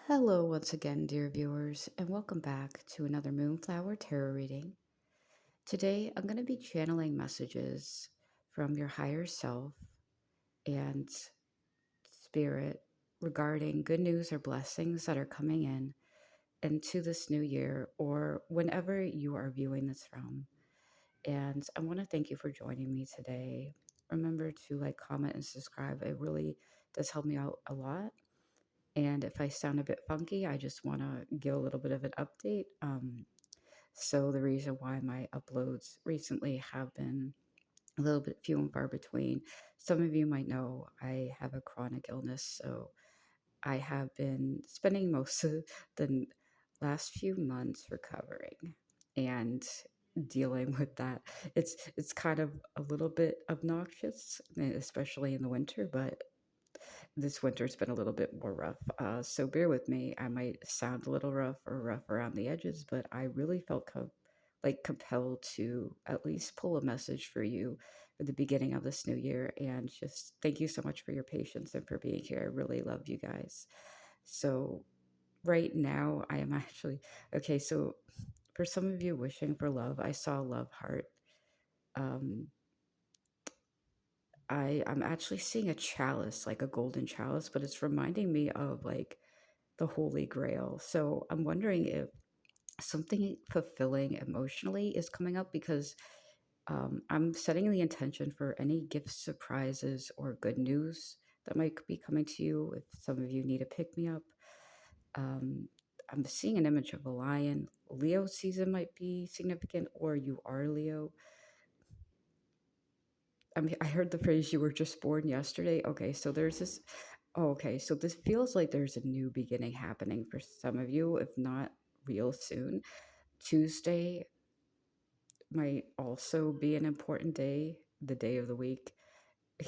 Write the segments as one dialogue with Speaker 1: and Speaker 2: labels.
Speaker 1: Hello, once again, dear viewers, and welcome back to another Moonflower Tarot reading. Today, I'm going to be channeling messages from your higher self and spirit regarding good news or blessings that are coming in into this new year or whenever you are viewing this from. And I want to thank you for joining me today. Remember to like, comment, and subscribe. It really does help me out a lot. And if I sound a bit funky, I just want to give a little bit of an update. So the reason why my uploads recently have been a little bit few and far between, some of you might know I have a chronic illness, so I have been spending most of the last few months recovering and dealing with that. It's kind of a little bit obnoxious, especially in the winter, but this winter's been a little bit more rough. So bear with me. I might sound a little rough or rough around the edges, but I really felt compelled to at least pull a message for you for the beginning of this new year. And just thank you so much for your patience and for being here. I really love you guys. So right now, I am actually okay. So for some of you wishing for love, I saw a love heart. Um, I'm actually seeing a chalice, like a golden chalice, but it's reminding me of like the Holy Grail. So I'm wondering if something fulfilling emotionally is coming up because I'm setting the intention for any gift surprises or good news that might be coming to you. If some of you need a pick me up, um, I'm seeing an image of a lion. Leo season might be significant, or you are Leo. I heard the phrase "you were just born yesterday." Okay, so there's this. Oh, okay, so this feels like there's a new beginning happening for some of you, if not real soon. Tuesday might also be an important day, the day of the week.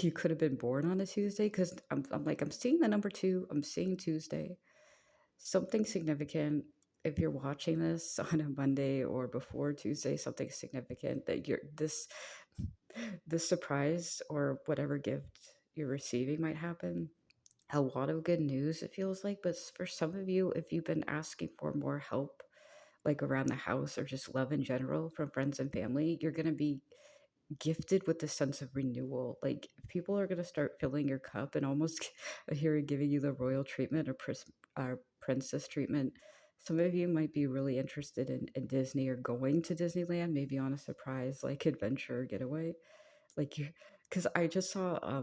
Speaker 1: You could have been born on a Tuesday because I'm seeing the number two, I'm seeing Tuesday. Something significant. If you're watching this on a Monday or before Tuesday, something significant that you're this surprise or whatever gift you're receiving might happen. A lot of good news, it feels like, but for some of you, if you've been asking for more help, like around the house or just love in general from friends and family, you're going to be gifted with the sense of renewal. Like people are going to start filling your cup and almost here giving you the royal treatment or princess treatment. Some of you might be really interested in Disney or going to Disneyland, maybe on a surprise like adventure getaway. Like you, because I just saw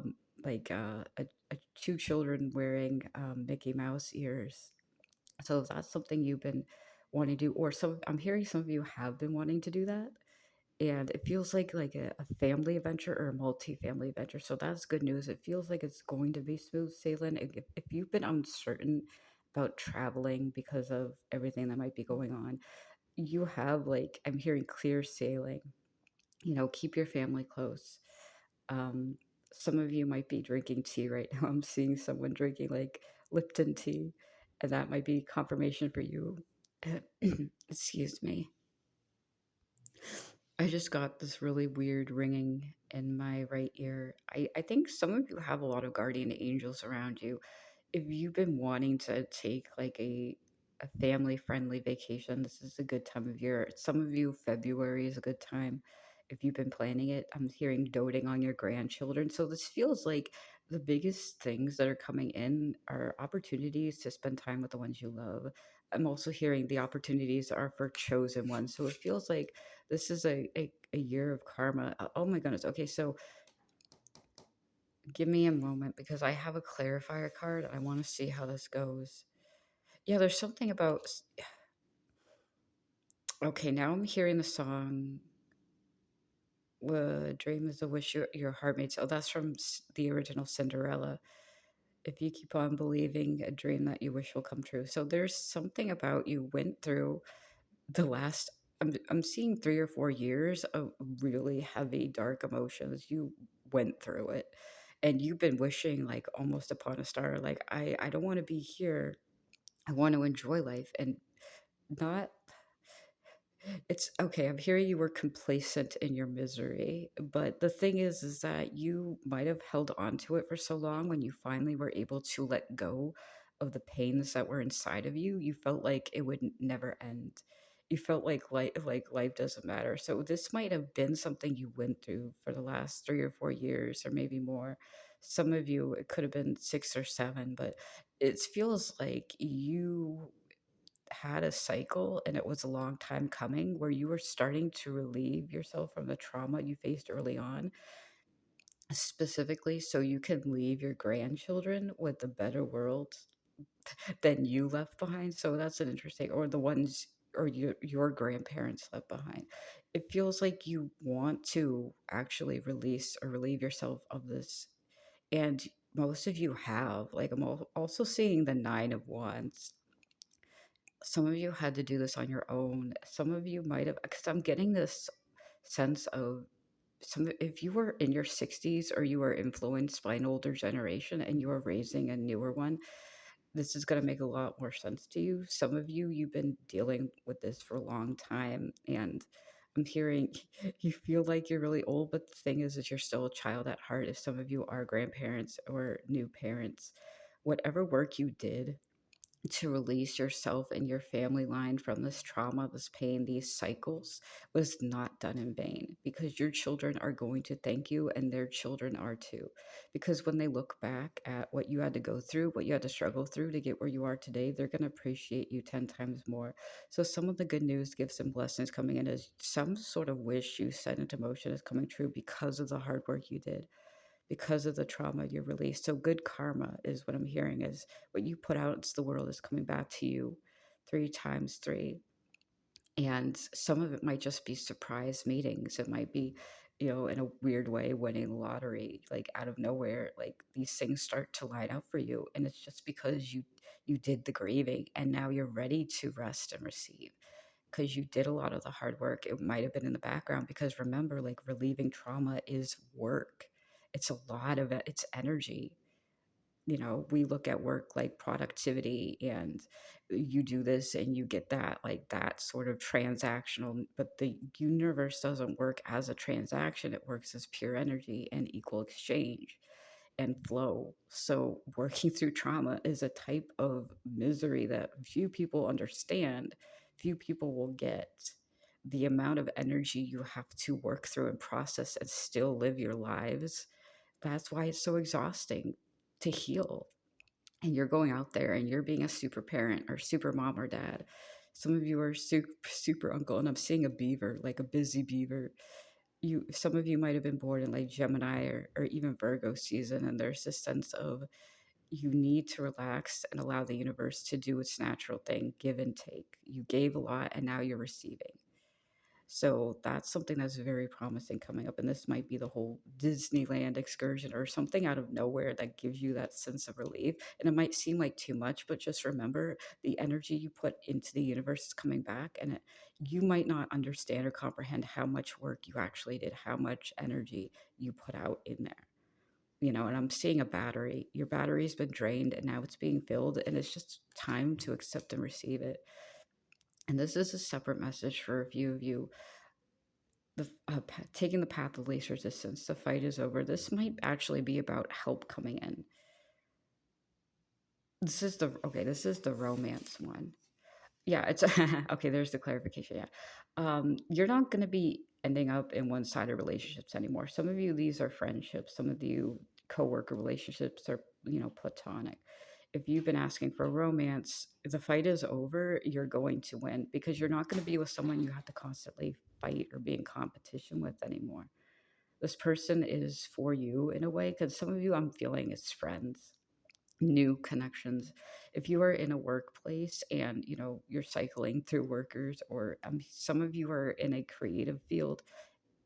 Speaker 1: two children wearing Mickey Mouse ears. So if that's something you've been wanting to do, or some, I'm hearing some of you have been wanting to do that, and it feels like a family adventure or a multi-family adventure. So that's good news. It feels like it's going to be smooth sailing. If you've been uncertain about traveling because of everything that might be going on, you have like I'm hearing clear sailing. Keep your family close. Um, some of you might be drinking tea right now. I'm seeing someone drinking like Lipton tea, and that might be confirmation for you. Excuse me. I just got this really weird ringing in my right ear. I think some of you have a lot of guardian angels around you. If you've been wanting to take like a family friendly vacation, this is a good time of year. Some of you, February is a good time. If you've been planning it, I'm hearing doting on your grandchildren. So this feels like the biggest things that are coming in are opportunities to spend time with the ones you love. I'm also hearing the opportunities are for chosen ones. So it feels like this is a year of karma. Oh my goodness. Okay, so give me a moment because I have a clarifier card. I want to see how this goes. Yeah, there's something about. Okay, now I'm hearing the song. Dream is a wish your heart made. Oh, that's from the original Cinderella. If you keep on believing, a dream that you wish will come true. So there's something about you went through the last. I'm seeing 3 or 4 years of really heavy, dark emotions. You went through it, and you've been wishing like almost upon a star. Like I don't want to be here. I want to enjoy life and not it's okay. I'm hearing you were complacent in your misery, but the thing is that you might have held on to it for so long when you finally were able to let go of the pains that were inside of you, you felt like it would never end. You felt like life doesn't matter. So this might have been something you went through for the last 3 or 4 years, or maybe more. Some of you, it could have been 6 or 7, but it feels like you had a cycle and it was a long time coming where you were starting to relieve yourself from the trauma you faced early on, specifically so you can leave your grandchildren with a better world than you left behind. So that's an interesting, or the ones, or your grandparents left behind. It feels like you want to actually release or relieve yourself of this, and most of you have. Like, I'm also seeing the Nine of Wands. Some of you had to do this on your own. Some of you might have, because I'm getting this sense of some, if you were in your 60s or you were influenced by an older generation and you are raising a newer one, this is going to make a lot more sense to you. Some of you, you've been dealing with this for a long time, and I'm hearing you feel like you're really old, but the thing is you're still a child at heart. If some of you are grandparents or new parents, whatever work you did to release yourself and your family line from this trauma, this pain, these cycles was not done in vain, because your children are going to thank you, and their children are too. Because when they look back at what you had to go through, what you had to struggle through to get where you are today, they're going to appreciate you 10 times more. So, some of the good news, gifts, and blessings coming in is some sort of wish you set into motion is coming true because of the hard work you did, because of the trauma you released. So good karma is what I'm hearing, is what you put out into the world is coming back to you 3 times 3. And some of it might just be surprise meetings. It might be, in a weird way, winning the lottery, like out of nowhere, like these things start to line up for you. And it's just because you did the grieving and now you're ready to rest and receive, because you did a lot of the hard work. It might have been in the background, because remember, like, relieving trauma is work. It's a lot of it. It's energy. We look at work like productivity, and you do this and you get that, like that sort of transactional. But the universe doesn't work as a transaction, it works as pure energy and equal exchange and flow. So, working through trauma is a type of misery that few people understand, few people will get. The amount of energy you have to work through and process and still live your lives, that's why it's so exhausting to heal. And you're going out there and you're being a super parent or super mom or dad. Some of you are super uncle, and I'm seeing a beaver, like a busy beaver. Some of you might have been born in like Gemini or even Virgo season, and there's this sense of you need to relax and allow the universe to do its natural thing, give and take. You gave a lot and now you're receiving. So that's something that's very promising coming up. And this might be the whole Disneyland excursion or something out of nowhere that gives you that sense of relief. And it might seem like too much, but just remember, the energy you put into the universe is coming back. And you might not understand or comprehend how much work you actually did, how much energy you put out in there. And I'm seeing a battery. Your battery's been drained and now it's being filled, and it's just time to accept and receive it. And this is a separate message for a few of you. Taking the path of least resistance. The fight is over. This might actually be about help coming in. This is the romance one. Yeah, it's okay. There's the clarification. Yeah, you're not going to be ending up in one-sided relationships anymore. Some of you, these are friendships. Some of you, coworker relationships are platonic. If you've been asking for romance, the fight is over. You're going to win, because you're not going to be with someone you have to constantly fight or be in competition with anymore. This person is for you in a way, because some of you, I'm feeling, is friends, new connections. If you are in a workplace and you're cycling through workers, or some of you are in a creative field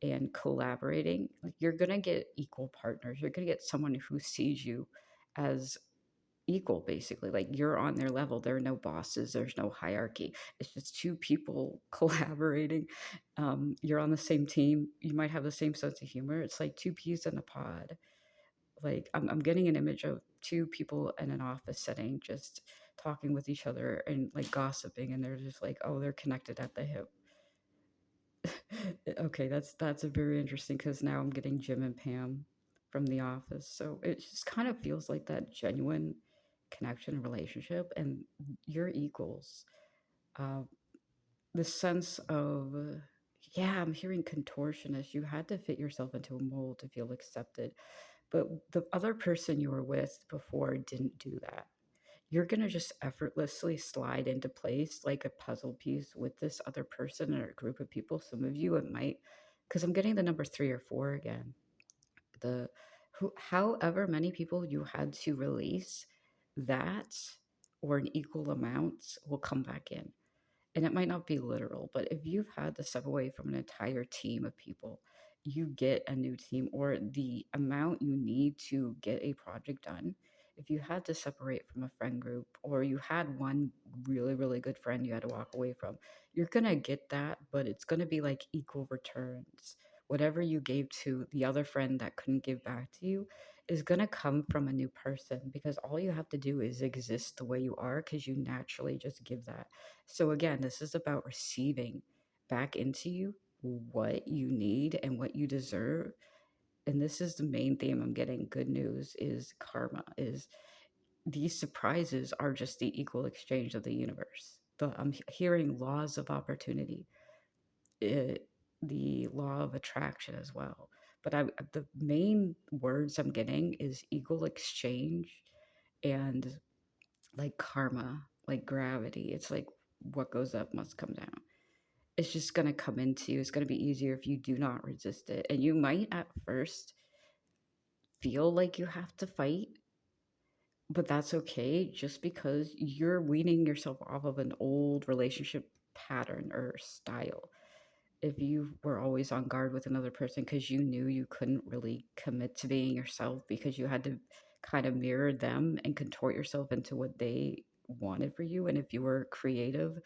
Speaker 1: and collaborating, like, you're going to get equal partners. You're going to get someone who sees you as equal, basically, like you're on their level. There are no bosses, there's no hierarchy. It's just two people collaborating. You're on the same team. You might have the same sense of humor. It's like two peas in a pod. Like, I'm getting an image of two people in an office setting just talking with each other and like gossiping, and they're just like, oh, they're connected at the hip. Okay, that's a very interesting, because now I'm getting Jim and Pam from The Office. So it just kind of feels like that genuine connection and relationship, and you're equals. Uh, the sense of, yeah, I'm hearing contortionist. You had to fit yourself into a mold to feel accepted. But the other person you were with before didn't do that. You're going to just effortlessly slide into place like a puzzle piece with this other person or a group of people. Some of you, it might, because I'm getting the number 3 or 4 again. The however many people you had to release, that or an equal amount will come back in. And it might not be literal, but if you've had to step away from an entire team of people, you get a new team, or the amount you need to get a project done. If you had to separate from a friend group, or you had one really, really good friend you had to walk away from, you're going to get that, but it's going to be like equal returns. Whatever you gave to the other friend that couldn't give back to you is going to come from a new person, because all you have to do is exist the way you are, because you naturally just give that. So again, this is about receiving back into you what you need and what you deserve. And this is the main theme I'm getting. Good news is karma, is these surprises are just the equal exchange of the universe. I'm hearing laws of opportunity, it, the law of attraction as well. But the main words I'm getting is equal exchange and like karma, like gravity. It's like what goes up must come down. It's just going to come into you. It's going to be easier if you do not resist it. And you might at first feel like you have to fight, but that's okay, just because you're weaning yourself off of an old relationship pattern or style. If you were always on guard with another person because you knew you couldn't really commit to being yourself, because you had to kind of mirror them and contort yourself into what they wanted for you. And if you were creative,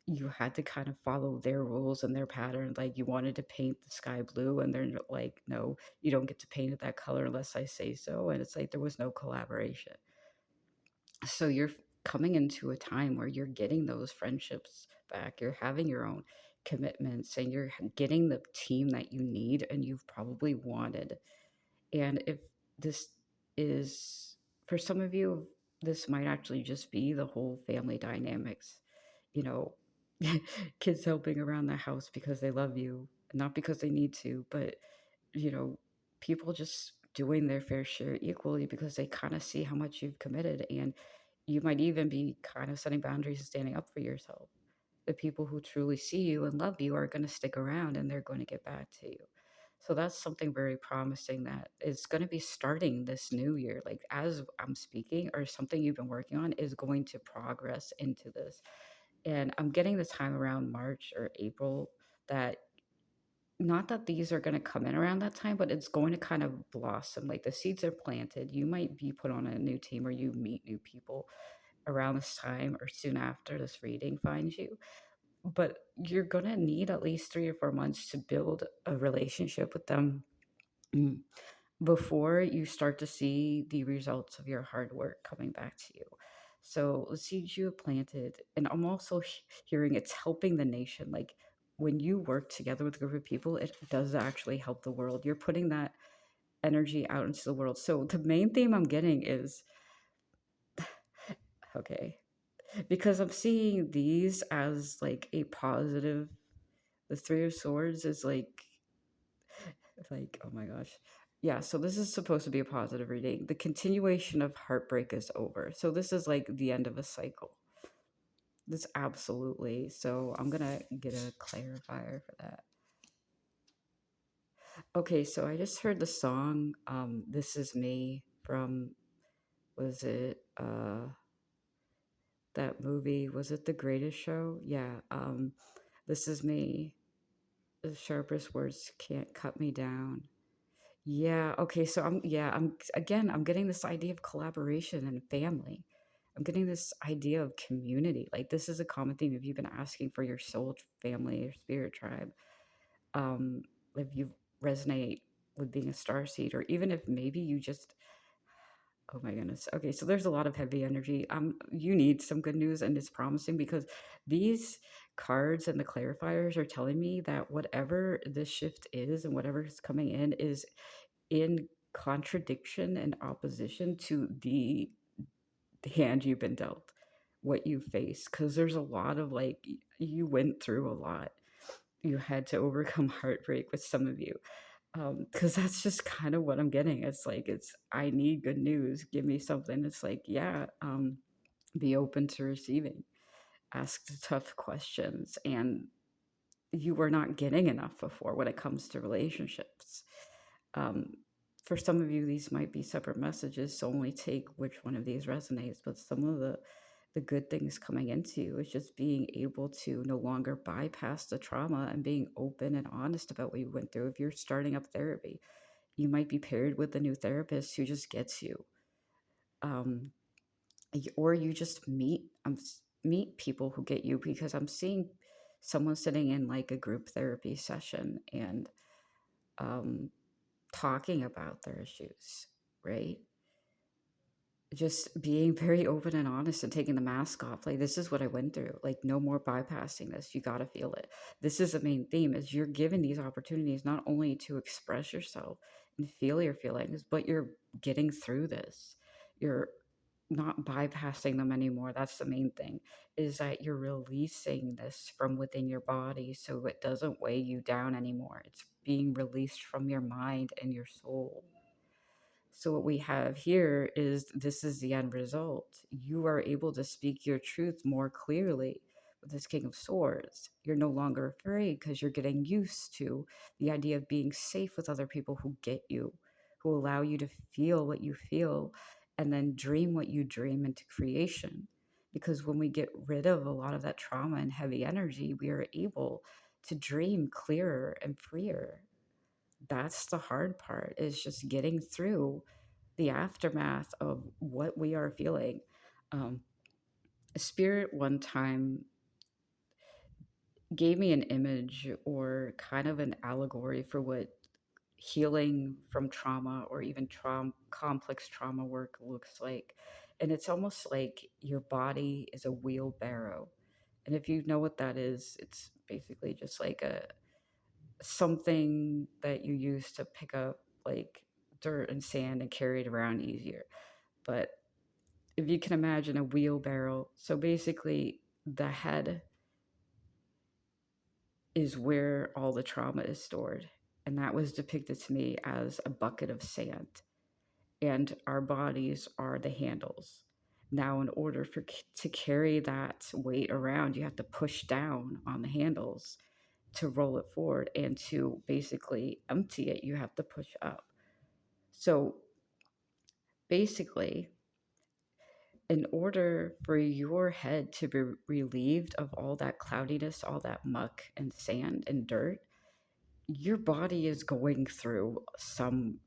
Speaker 1: you had to kind of follow their rules and their pattern. Like you wanted to paint the sky blue, and they're like, no, you don't get to paint it that color unless I say so. And it's like there was no collaboration. So you're coming into a time where you're getting those friendships back. You're having your own commitments, and you're getting the team that you need and you've probably wanted. And if this is, for some of you, this might actually just be the whole family dynamics, you know, kids helping around the house because they love you, not because they need to, but, you know, people just doing their fair share equally because they kind of see how much you've committed. And you might even be kind of setting boundaries and standing up for yourself. The people who truly see you and love you are going to stick around, and they're going to get back to you. So that's something very promising that is going to be starting this new year. Like as I'm speaking, or something you've been working on is going to progress into this. And I'm getting the time around March or April, that not that these are going to come in around that time, but it's going to kind of blossom. Like the seeds are planted. You might be put on a new team, or you meet new people around this time or soon after this reading finds you. But you're going to need at least 3 or 4 months to build a relationship with them, mm, before you start to see the results of your hard work coming back to you. So the seeds you have planted, and I'm also hearing it's helping the nation. Like when you work together with a group of people, it does actually help the world. You're putting that energy out into the world. So the main theme I'm getting is, okay, because I'm seeing these as like a positive. The Three of Swords is like, oh my gosh. Yeah, so this is supposed to be a positive reading. The continuation of heartbreak is over. So this is like the end of a cycle. This absolutely. So I'm gonna get a clarifier for that. Okay, so I just heard the song This Is Me from, was it that movie? Was it The Greatest Show? Yeah. This is me. The sharpest words can't cut me down. Yeah, okay, so I'm getting this idea of collaboration and family. I'm getting this idea of community. Like this is a common theme if you've been asking for your soul family or spirit tribe. Um, if you resonate with being a star seed, or even if maybe you just, oh my goodness. Okay, so there's a lot of heavy energy. You need some good news, and it's promising, because these cards and the clarifiers are telling me that whatever this shift is and whatever is coming in is in contradiction and opposition to the hand you've been dealt, what you face, because there's a lot of like you went through a lot. You had to overcome heartbreak with some of you, because that's just kind of what I'm getting. It's like it's I need good news. Give me something. It's like yeah, be open to receiving. Ask the tough questions, and you were not getting enough before when it comes to relationships. Um, for some of you, these might be separate messages, so only take which one of these resonates. But some of the good things coming into you is just being able to no longer bypass the trauma and being open and honest about what you went through. If you're starting up therapy, you might be paired with a new therapist who just gets you. Um, or you just meet people who get you, because I'm seeing someone sitting in like a group therapy session and um, talking about their issues, right? Just being very open and honest and taking the mask off. Like, this is what I went through. Like, no more bypassing this. You got to feel it. This is the main theme: is you're given these opportunities not only to express yourself and feel your feelings, but you're getting through this. You're not bypassing them anymore. That's the main thing, is that you're releasing this from within your body so it doesn't weigh you down anymore. It's being released from your mind and your soul. So what we have here is this is the end result. You are able to speak your truth more clearly with this King of Swords. You're no longer afraid because you're getting used to the idea of being safe with other people who get you, who allow you to feel what you feel and then dream what you dream into creation. Because when we get rid of a lot of that trauma and heavy energy, we are able to dream clearer and freer. That's the hard part, is just getting through the aftermath of what we are feeling. Um, Spirit one time gave me an image or kind of an allegory for what healing from trauma or even complex trauma work looks like. And it's almost like your body is a wheelbarrow. And if you know what that is, it's basically just like a something that you use to pick up like dirt and sand and carry it around easier. But if you can imagine a wheelbarrow, so basically the head is where all the trauma is stored. And that was depicted to me as a bucket of sand. And our bodies are the handles. Now, in order to carry that weight around, you have to push down on the handles to roll it forward, and to basically empty it, you have to push up. So basically, in order for your head to be relieved of all that cloudiness, all that muck and sand and dirt, your body is going through some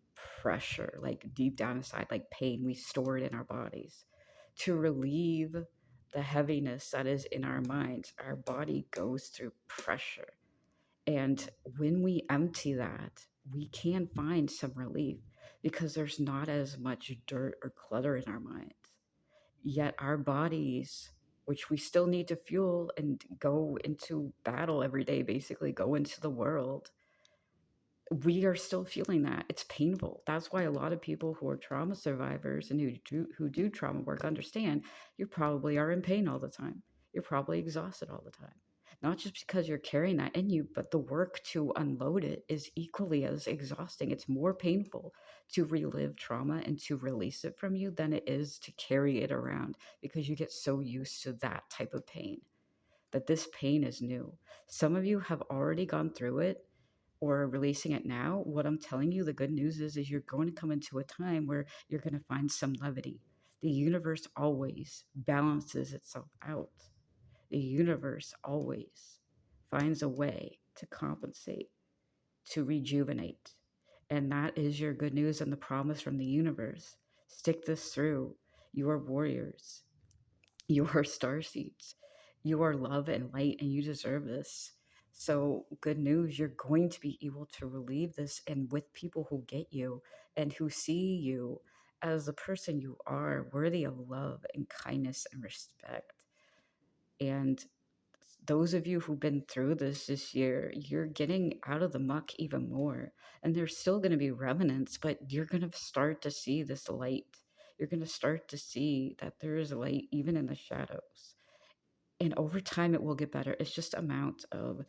Speaker 1: pressure, like deep down inside, like pain. We store it in our bodies. To relieve the heaviness that is in our minds, our body goes through pressure. And when we empty that, we can find some relief because there's not as much dirt or clutter in our minds. Yet our bodies, which we still need to fuel and go into battle every day, basically go into the world, we are still feeling that. It's painful. That's why a lot of people who are trauma survivors and who do trauma work understand you probably are in pain all the time. You're probably exhausted all the time. Not just because you're carrying that in you, but the work to unload it is equally as exhausting. It's more painful to relive trauma and to release it from you than it is to carry it around, because you get so used to that type of pain that this pain is new. Some of you have already gone through it or are releasing it now. What I'm telling you, the good news is you're going to come into a time where you're going to find some levity. The universe always balances itself out. The universe always finds a way to compensate, to rejuvenate. And that is your good news and the promise from the universe. Stick this through. You are warriors. You are star seeds. You are love and light, and you deserve this. So, good news, you're going to be able to relieve this, and with people who get you and who see you as the person you are, worthy of love and kindness and respect. And those of you who've been through this year, you're getting out of the muck even more. And there's still going to be remnants, but you're going to start to see this light. you're going to start to see that there is light even in the shadows. And over time, it will get better. It's just amount of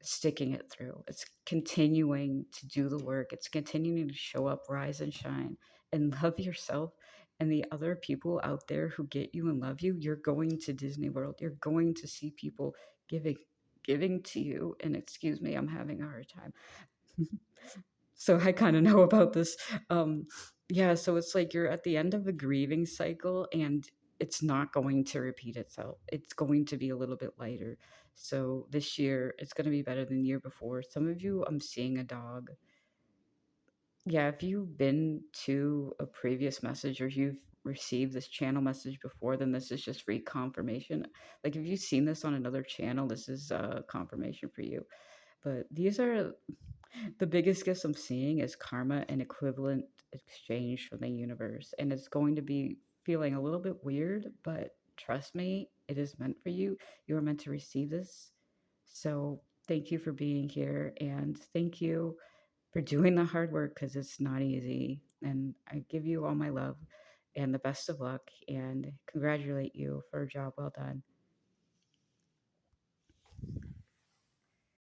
Speaker 1: sticking it through. It's continuing to do the work. It's continuing to show up, rise and shine, and love yourself and the other people out there who get you and love you. You're going to Disney World. You're going to see people giving giving to you. And excuse me, I'm having a hard time. So I kind of know about this. Um, yeah, so it's like you're at the end of a grieving cycle and it's not going to repeat itself. It's going to be a little bit lighter. So this year it's going to be better than the year before. Some of you, I'm seeing a dog. Yeah, if you've been to a previous message or you've received this channel message before, then this is just reconfirmation. Like if you've seen this on another channel, this is confirmation for you. But these are the biggest gifts I'm seeing is karma and equivalent exchange from the universe. And it's going to be feeling a little bit weird, but trust me, it is meant for you. You are meant to receive this. So thank you for being here. And thank you for doing the hard work because it's not easy. And I give you all my love and the best of luck and congratulate you for a job well done.